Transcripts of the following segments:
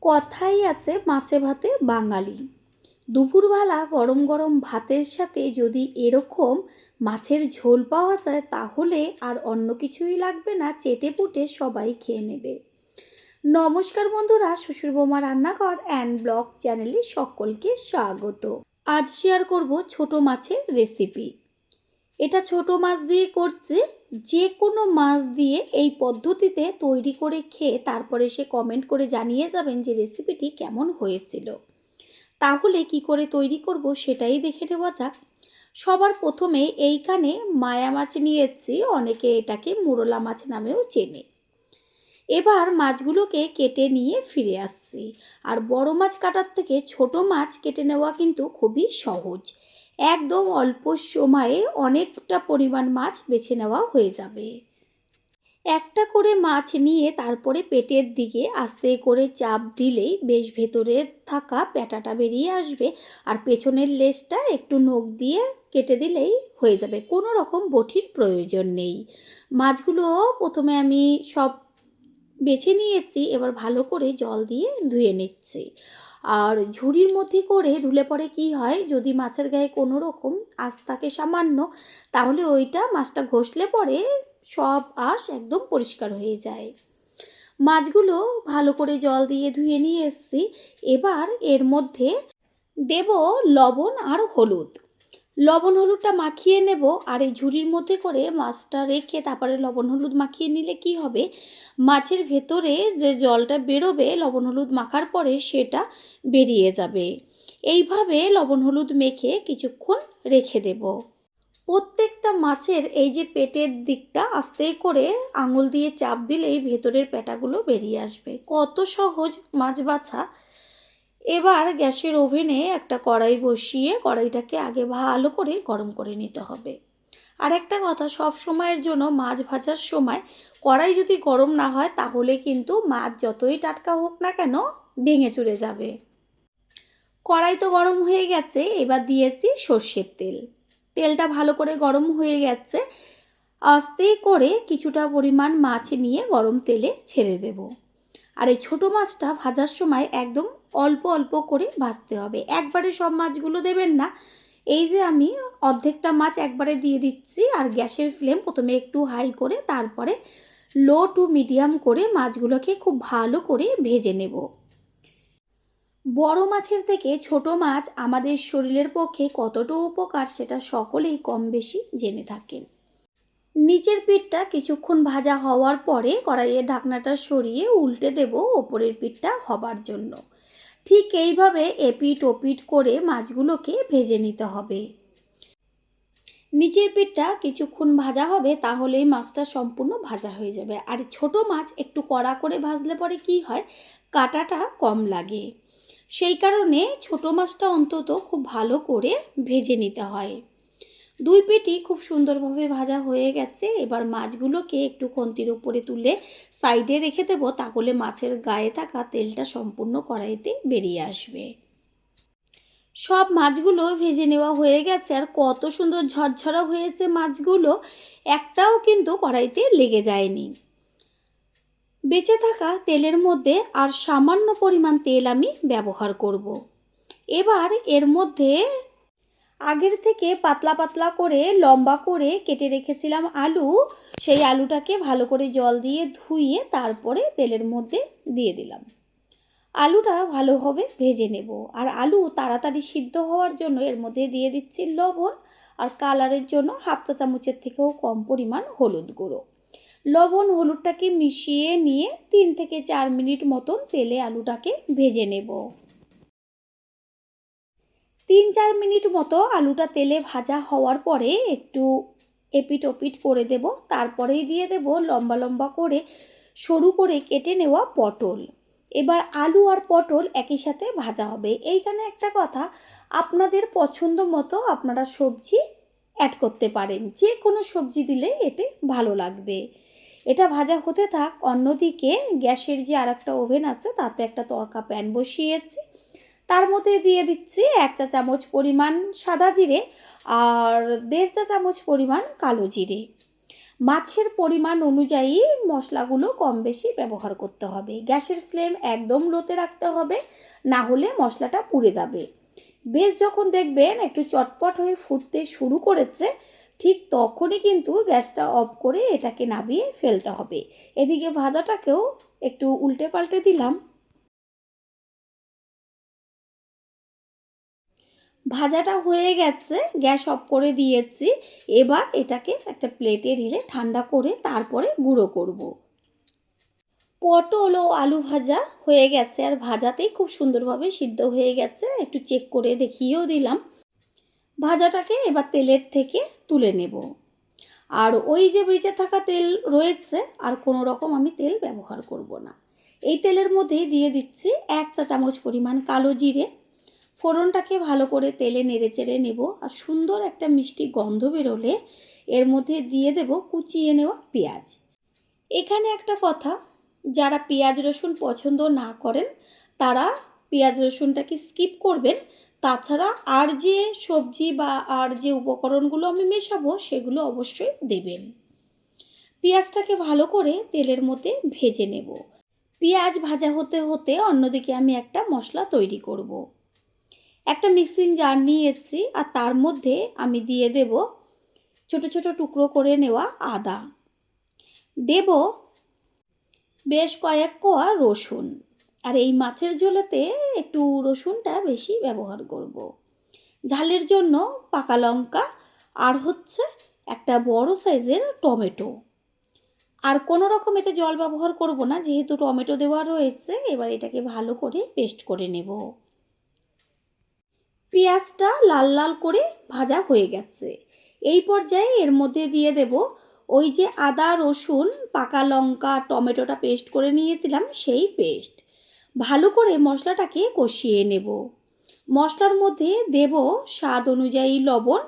কথাই আছে মাছে ভাতে বাঙালি। দুপুরবেলা গরম গরম ভাতের সাথে যদি এরকম মাছের ঝোল পাওয়া যায় তাহলে আর অন্য কিছুই লাগবে না, চেটেপুটে সবাই খেয়ে নেবে। নমস্কার বন্ধুরা, শ্বশুর বৌমা রান্নাঘর অ্যান্ড ব্লগ চ্যানেলে সকলকে স্বাগত। আজ শেয়ার করব ছোট মাছের রেসিপি। এটা ছোট মাছ দিয়ে করছি। যে কোনো মাছ দিয়ে এই পদ্ধতিতে তৈরি করে খেয়ে তারপরে সে কমেন্ট করে জানিয়ে যাবেন যে রেসিপিটি কেমন হয়েছিল। তাহলে কি করে তৈরি করব সেটাই দেখে নেওয়া যাক। সবার প্রথমে এইখানে মায়া মাছ নিয়েছি, অনেকে এটাকে মোরলা মাছ নামেও চেনে। এবার মাছগুলোকে কেটে নিয়ে ফিরে আসছি। আর বড় মাছ কাটার থেকে ছোট মাছ কেটে নেওয়া কিন্তু খুবই সহজ। একদম অল্প সময়ে অনেকটা পরিমাণ মাছ বেছে নেওয়া হয়ে যাবে। একটা করে মাছ নিয়ে তারপরে পেটের দিকে আস্তে করে চাপ দিলেই বেশ ভেতরে থাকা প্যাটাটা বেরিয়ে আসবে। আর পেছনের লেজটা একটু নখ দিয়ে কেটে দিলেই হয়ে যাবে, কোনো রকম বটির প্রয়োজন নেই। মাছগুলো প্রথমে আমি সব বেছে নিয়েছি, এবার ভালো করে জল দিয়ে ধুয়ে নিচ্ছি। আর ঝুড়ির মধ্যে করে ধুলে পরে কি হয়, যদি মাছের গায়ে কোনো রকম আঁশ থাকে সামান্য, তাহলে ওইটা মাছটা ঘষলে পরে সব আঁশ একদম পরিষ্কার হয়ে যায়। মাছগুলো ভালো করে জল দিয়ে ধুয়ে নিয়ে এসেছি। এবার এর মধ্যে দেব লবণ আর হলুদ। লবণ হলুদটা মাখিয়ে নেব। আর এই ঝুড়ির মধ্যে করে মাছটা রেখে তারপরে লবণ হলুদ মাখিয়ে নিলে কি হবে, মাছের ভেতরে যে জলটা বেরোবে লবণ হলুদ মাখার পরে সেটা বেরিয়ে যাবে। এইভাবে লবণ হলুদ মেখে কিছুক্ষণ রেখে দেব। প্রত্যেকটা মাছের এই যে পেটের দিকটা আস্তে করে আঙুল দিয়ে চাপ দিলেই ভেতরের প্যাটাগুলো বেরিয়ে আসবে। কত সহজ মাছ বাছা। এবার গ্যাসের ওভেনে একটা কড়াই বসিয়ে কড়াইটাকে আগে ভালো করে গরম করে নিতে হবে। আর একটা কথা, সব সময়ের জন্য মাছ ভাজার সময় কড়াই যদি গরম না হয় তাহলে কিন্তু মাছ যতই টাটকা হোক না কেন ভেঙে চুরে যাবে। কড়াই তো গরম হয়ে গেছে, এবার দিয়েছি সর্ষের তেল। তেলটা ভালো করে গরম হয়ে গেছে। আস্তে করে কিছুটা পরিমাণ মাছ নিয়ে গরম তেলে ছেড়ে দেব। আর এই ছোটো মাছটা ভাজার সময় একদম অল্প অল্প করে ভাজতে হবে, একবারে সব মাছগুলো দেবেন না। এই যে আমি অর্ধেকটা মাছ একবারে দিয়ে দিচ্ছি। আর গ্যাসের ফ্লেম প্রথমে একটু হাই করে তারপরে লো টু মিডিয়াম করে মাছগুলোকে খুব ভালো করে ভেজে নেব। বড় মাছের থেকে ছোট মাছ আমাদের শরীরের পক্ষে কতটা উপকার সেটা সকলেই কম বেশি জেনে থাকেন। নিচের পিঠটা কিছুক্ষণ ভাজা হওয়ার পরে কড়াইয়ের ঢাকনাটা সরিয়ে উল্টে দেব ওপরের পিঠটা হবার জন্য। ঠিক এইভাবে এপিট ওপিট করে মাছগুলোকে ভেজে নিতে হবে। নিচের পিঠটা কিছুক্ষণ ভাজা হবে, তাহলেই মাছটা সম্পূর্ণ ভাজা হয়ে যাবে। আর ছোট মাছ একটু কড়া করে ভাজলে পরে কি হয়, কাঁটাটা কম লাগে। সেই কারণে ছোট মাছটা অন্তত খুব ভালো করে ভেজে নিতে হয়। দুই পিঠই খুব সুন্দরভাবে ভাজা হয়ে গেছে। এবার মাছগুলোকে একটু খুন্তির উপরে তুলে সাইডে রেখে দেব, তাহলে মাছের গায়ে থাকা তেলটা সম্পূর্ণ কড়াইতে বেরিয়ে আসবে। সব মাছগুলো ভেজে নেওয়া হয়ে গেছে। আর কত সুন্দর ঝরঝরা হয়েছে মাছগুলো, একটাও কিন্তু কড়াইতে লেগে যায়নি। বেঁচে থাকা তেলের মধ্যে আর সামান্য পরিমাণ তেল আমি ব্যবহার করব। এবার এর মধ্যে আগের থেকে পাতলা পাতলা করে লম্বা করে কেটে রেখেছিলাম আলু, সেই আলুটাকে ভালো করে জল দিয়ে ধুইয়ে তারপরে তেলের মধ্যে দিয়ে দিলাম। আলুটা ভালোভাবে ভেজে নেব। আর আলু তাড়াতাড়ি সিদ্ধ হওয়ার জন্য এর মধ্যে দিয়ে দিচ্ছি লবণ, আর কালারের জন্য হাফ চা চামচের থেকেও কম পরিমাণ হলুদ গুঁড়ো। লবণ হলুদটাকে মিশিয়ে নিয়ে 3 থেকে 4 মিনিট মতন তেলে আলুটাকে ভেজে নেব। 3-4 মিনিট মতো আলুটা তেলে ভাজা হওয়ার পরে একটু এপিট ওপিট করে দেব। তারপরেই দিয়ে দেব লম্বা লম্বা করে সরু করে কেটে নেওয়া পটল। এবার আলু আর পটল একই সাথে ভাজা হবে। এইখানে একটা কথা, আপনাদের পছন্দ মতো আপনারা সবজি অ্যাড করতে পারেন, যে কোনো সবজি দিলে এতে ভালো লাগবে। এটা ভাজা হতে থাক। অন্যদিকে গ্যাসের যে আরেকটা ওভেন আছে তাতে একটা তড়কা প্যান বসিয়েছি। তার মধ্যে দিয়ে দিচ্ছি 1 চা চামচ পরিমাণ সাদা জিরে আর 1.5 চা চামচ পরিমাণ কালো জিরে। মাছের পরিমাণ অনুযায়ী মশলাগুলো কম বেশি ব্যবহার করতে হবে। গ্যাসের ফ্লেম একদম লোতে রাখতে হবে, না হলে মশলাটা পুড়ে যাবে। বেশ যখন দেখবেন একটু চটপট হয়ে ফুটতে শুরু করেছে, ঠিক তখনই কিন্তু গ্যাসটা অফ করে এটাকে নামিয়ে ফেলতে হবে। এদিকে ভাজাটাকেও একটু উল্টে পাল্টে দিলাম। ভাজাটা হয়ে গেছে, গ্যাস অফ করে দিয়েছি। এবার এটাকে একটা প্লেটে ঢেলে ঠান্ডা করে তারপরে গুঁড়ো করব। পটল ও আলু ভাজা হয়ে গেছে, আর ভাজাতেই খুব সুন্দরভাবে সিদ্ধ হয়ে গেছে, একটু চেক করে দেখিয়েও দিলাম। ভাজাটাকে এবার তেলের থেকে তুলে নেব। আর ওই যে বেঁচে থাকা তেল রয়েছে, আর কোনো রকম আমি তেল ব্যবহার করব না। এই তেলের মধ্যেই দিয়ে দিচ্ছি 1 চা চামচ পরিমাণ কালো জিরে। ফোড়নটাকে ভালো করে তেলে নেড়ে চেড়ে নেব, আর সুন্দর একটা মিষ্টি গন্ধ বেরোলে এর মধ্যে দিয়ে দেব কুচিয়ে নেওয়া পেঁয়াজ। এখানে একটা কথা, যারা পেঁয়াজ রসুন পছন্দ না করেন তারা পেঁয়াজ রসুনটাকে স্কিপ করবেন। তাছাড়া আর যে সবজি বা আর যে উপকরণগুলো আমি মেশাবো সেগুলো অবশ্যই দেবেন। পেঁয়াজটাকে ভালো করে তেলের মধ্যে ভেজে নেব। পেঁয়াজ ভাজা হতে হতে অন্যদিকে আমি একটা মশলা তৈরি করব। একটা মিক্সিং জার নিয়েছি, আর তার মধ্যে আমি দিয়ে দেব ছোট ছোট টুকরো করে নেওয়া আদা, দেব বেশ কয়েক কোয়া রসুন। আর এই মাছের ঝোলেতে একটু রসুনটা বেশি ব্যবহার করব। ঝালের জন্য পাকা লঙ্কা, আর হচ্ছে একটা বড় সাইজের টমেটো। আর কোনো রকম এতে জল ব্যবহার করব না, যেহেতু টমেটো দেওয়া রয়েছে। এবার এটাকে ভালো করে পেস্ট করে নেব। পেঁয়াজটা লাল লাল করে ভাজা হয়ে গেছে। এই পর্যায়ে এর মধ্যে দিয়ে দেব ওই যে আদা রসুন পাকা লঙ্কা টমেটোটা পেস্ট করে নিয়েছিলাম সেই পেস্ট। ভালো করে মশলাটাকে কষিয়ে নেব। মশলার মধ্যে দেব স্বাদ অনুযায়ী লবণ,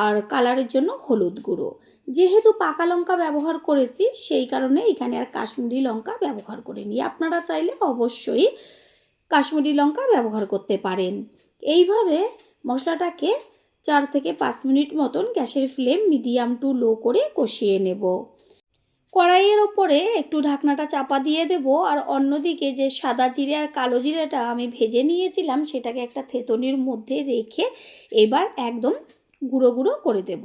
আর কালারের জন্য হলুদ গুঁড়ো। যেহেতু পাকা লঙ্কা ব্যবহার করেছি সেই কারণে এখানে আর কাশ্মীরি লঙ্কা ব্যবহার করিনি। আপনারা চাইলে অবশ্যই কাশ্মীরি লঙ্কা ব্যবহার করতে পারেন। এইভাবে মশলাটাকে 4 থেকে 5 মিনিট মতন গ্যাসের ফ্লেম মিডিয়াম টু লো করে কষিয়ে নেব। কড়াইয়ের ওপরে একটু ঢাকনাটা চাপা দিয়ে দেব, আর অন্যদিকে যে সাদা জিরে আর কালো জিরেটা আমি ভেজে নিয়েছিলাম সেটাকে একটা থেতনির মধ্যে রেখে এবার একদম গুঁড়ো গুঁড়ো করে দেব।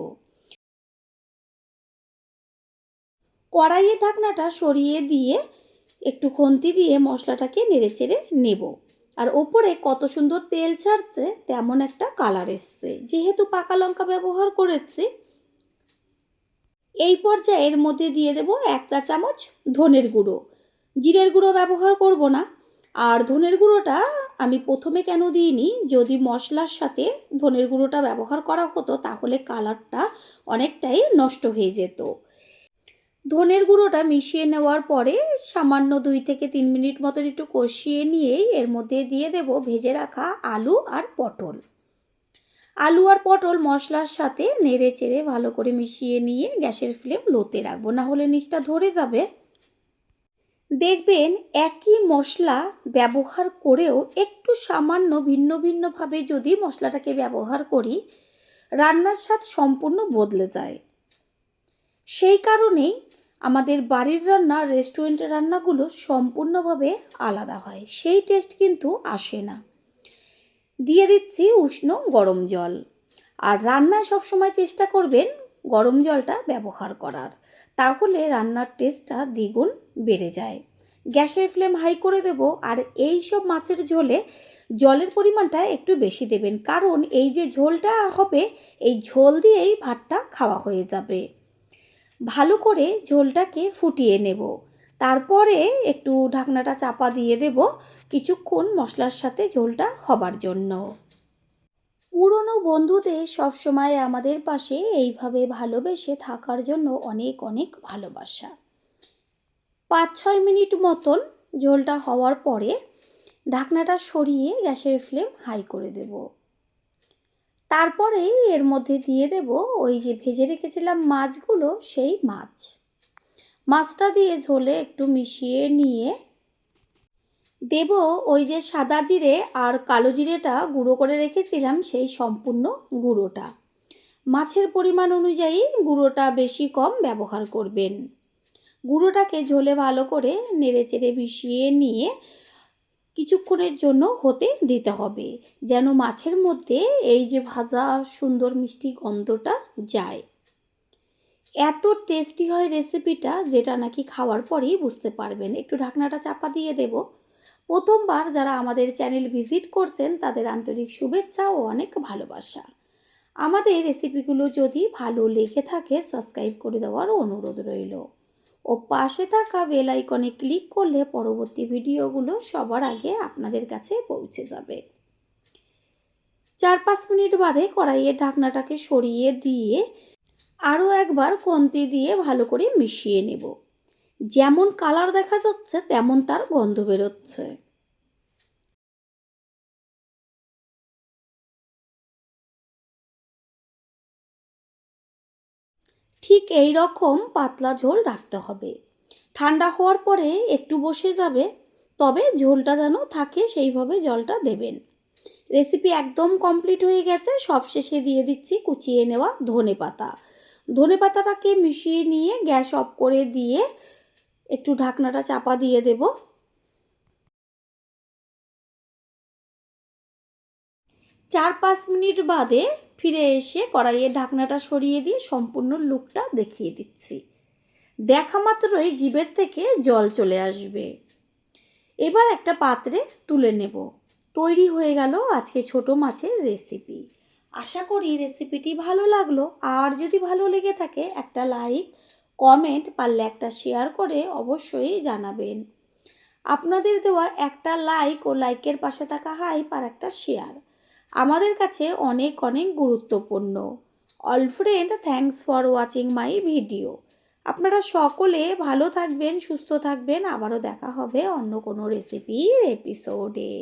কড়াইয়ের ঢাকনাটা সরিয়ে দিয়ে একটু খুন্তি দিয়ে মশলাটাকে নেড়েচেড়ে নেব। আর ওপরে কত সুন্দর তেল ছাড়ছে, তেমন একটা কালার এসছে। যেহেতু পাকা লঙ্কা ব্যবহার করেছি, এই পর্যায়ে এর মধ্যে দিয়ে দেব 1 চা চামচ ধনের গুঁড়ো। জিরের গুঁড়ো ব্যবহার করব না। আর ধনের গুঁড়োটা আমি প্রথমে কেন দিইনি, যদি মশলার সাথে ধনের গুঁড়োটা ব্যবহার করা হতো তাহলে কালারটা অনেকটাই নষ্ট হয়ে যেত। ধনের গুঁড়োটা মিশিয়ে নেওয়ার পরে সামান্য 2 থেকে 3 মিনিট মতন একটু কষিয়ে নিয়েই এর মধ্যে দিয়ে দেব ভেজে রাখা আলু আর পটল। আলু আর পটল মশলার সাথে নেড়ে চেড়ে ভালো করে মিশিয়ে নিয়ে গ্যাসের ফ্লেম লোতে রাখবো, না হলে নিচটা ধরে যাবে। দেখবেন একই মশলা ব্যবহার করেও একটু সামান্য ভিন্ন ভিন্নভাবে যদি মশলাটাকে ব্যবহার করি, রান্নার স্বাদ সম্পূর্ণ বদলে যায়। সেই কারণেই আমাদের বাড়ির রান্না রেস্টুরেন্টের রান্নাগুলো সম্পূর্ণভাবে আলাদা হয়, সেই টেস্ট কিন্তু আসে না। দিয়ে দিচ্ছি উষ্ণ গরম জল। আর রান্নায় সবসময় চেষ্টা করবেন গরম জলটা ব্যবহার করার, তাহলে রান্নার টেস্টটা দ্বিগুণ বেড়ে যায়। গ্যাসের ফ্লেম হাই করে দেব। আর এই সব মাছের ঝোলে জলের পরিমাণটা একটু বেশি দেবেন, কারণ এই যে ঝোলটা হবে এই ঝোল দিয়েই ভাতটা খাওয়া হয়ে যাবে। ভালো করে ঝোলটাকে ফুটিয়ে নেব। তারপরে একটু ঢাকনাটা চাপা দিয়ে দেব কিছুক্ষণ মশলার সাথে ঝোলটা হবার জন্য। পুরনো বন্ধুদের সবসময় আমাদের পাশে এইভাবে ভালোবেসে থাকার জন্য অনেক অনেক ভালোবাসা। 5-6 মিনিট মতন ঝোলটা হওয়ার পরে ঢাকনাটা সরিয়ে গ্যাসের ফ্লেম হাই করে দেব। তারপরে এর মধ্যে দিয়ে দেব ওই যে ভেজে রেখেছিলাম মাছগুলো, সেই মাছটা দিয়ে ঝোলে একটু মিশিয়ে নিয়ে দেব ওই যে সাদা জিরে আর কালো জিরেটা গুঁড়ো করে রেখেছিলাম সেই সম্পূর্ণ গুঁড়োটা। মাছের পরিমাণ অনুযায়ী গুঁড়োটা বেশি কম ব্যবহার করবেন। গুঁড়োটাকে ঝোলে ভালো করে নেড়েচেড়ে মিশিয়ে নিয়ে কিছুক্ষণের জন্য হতে দিতে হবে, যেন মাছের মধ্যে এই যে ভাজা সুন্দর মিষ্টি গন্ধটা যায়। এত টেস্টি হয় রেসিপিটা, যেটা নাকি খাওয়ার পরেই বুঝতে পারবেন। একটু ঢাকনাটা চাপা দিয়ে দেব। প্রথমবার যারা আমাদের চ্যানেল ভিজিট করছেন তাদের আন্তরিক শুভেচ্ছা ও অনেক ভালোবাসা। আমাদের রেসিপিগুলো যদি ভালো লেগে থাকে সাবস্ক্রাইব করে দেওয়ার অনুরোধ রইল ও পাশে থাকা বেল আইকনে ক্লিক করলে পরবর্তী ভিডিওগুলো সবার আগে আপনাদের কাছে পৌঁছে যাবে। 4-5 মিনিট বাদে কড়াইয়ের ঢাকনাটাকে সরিয়ে দিয়ে আরও একবার খুন্তি দিয়ে ভালো করে মিশিয়ে নেব। যেমন কালার দেখা যাচ্ছে তেমন তার গন্ধ বেরোচ্ছে। ঠিক এই রকম পাতলা ঝোল রাখতে হবে। ঠান্ডা হওয়ার পরে একটু বসে যাবে, তবে ঝোলটা যেন থাকে সেইভাবে জলটা দেবেন। রেসিপি একদম কমপ্লিট হয়ে গেছে। সবশেষে দিয়ে দিচ্ছি কুচিয়ে নেওয়া ধনেপাতা। ধনেপাতাটাকে মিশিয়ে নিয়ে গ্যাস অফ করে দিয়ে একটু ঢাকনাটা চাপা দিয়ে দেব। 4-5 মিনিট বাদে ফিরে এসে কড়াইয়ের ঢাকনাটা সরিয়ে দিয়ে সম্পূর্ণ লুকটা দেখিয়ে দিচ্ছি। দেখা মাত্রই জিভের থেকে জল চলে আসবে। এবার একটা পাত্রে তুলে নেব। তৈরি হয়ে গেল আজকে ছোট মাছের রেসিপি। আশা করি রেসিপিটি ভালো লাগলো। আর যদি ভালো লেগে থাকে একটা লাইক, কমেন্ট, পারলে একটা শেয়ার করে অবশ্যই জানাবেন। আপনাদের দেওয়া একটা লাইক ও লাইকের পাশে থাকা হাইপ আর একটা শেয়ার আমাদের কাছে অনেক অনেক গুরুত্বপূর্ণ। All friend, thanks for watching my video. আপনারা সকলে ভালো থাকবেন, সুস্থ থাকবেন। আবারও দেখা হবে অন্য কোনো রেসিপির এপিসোডে।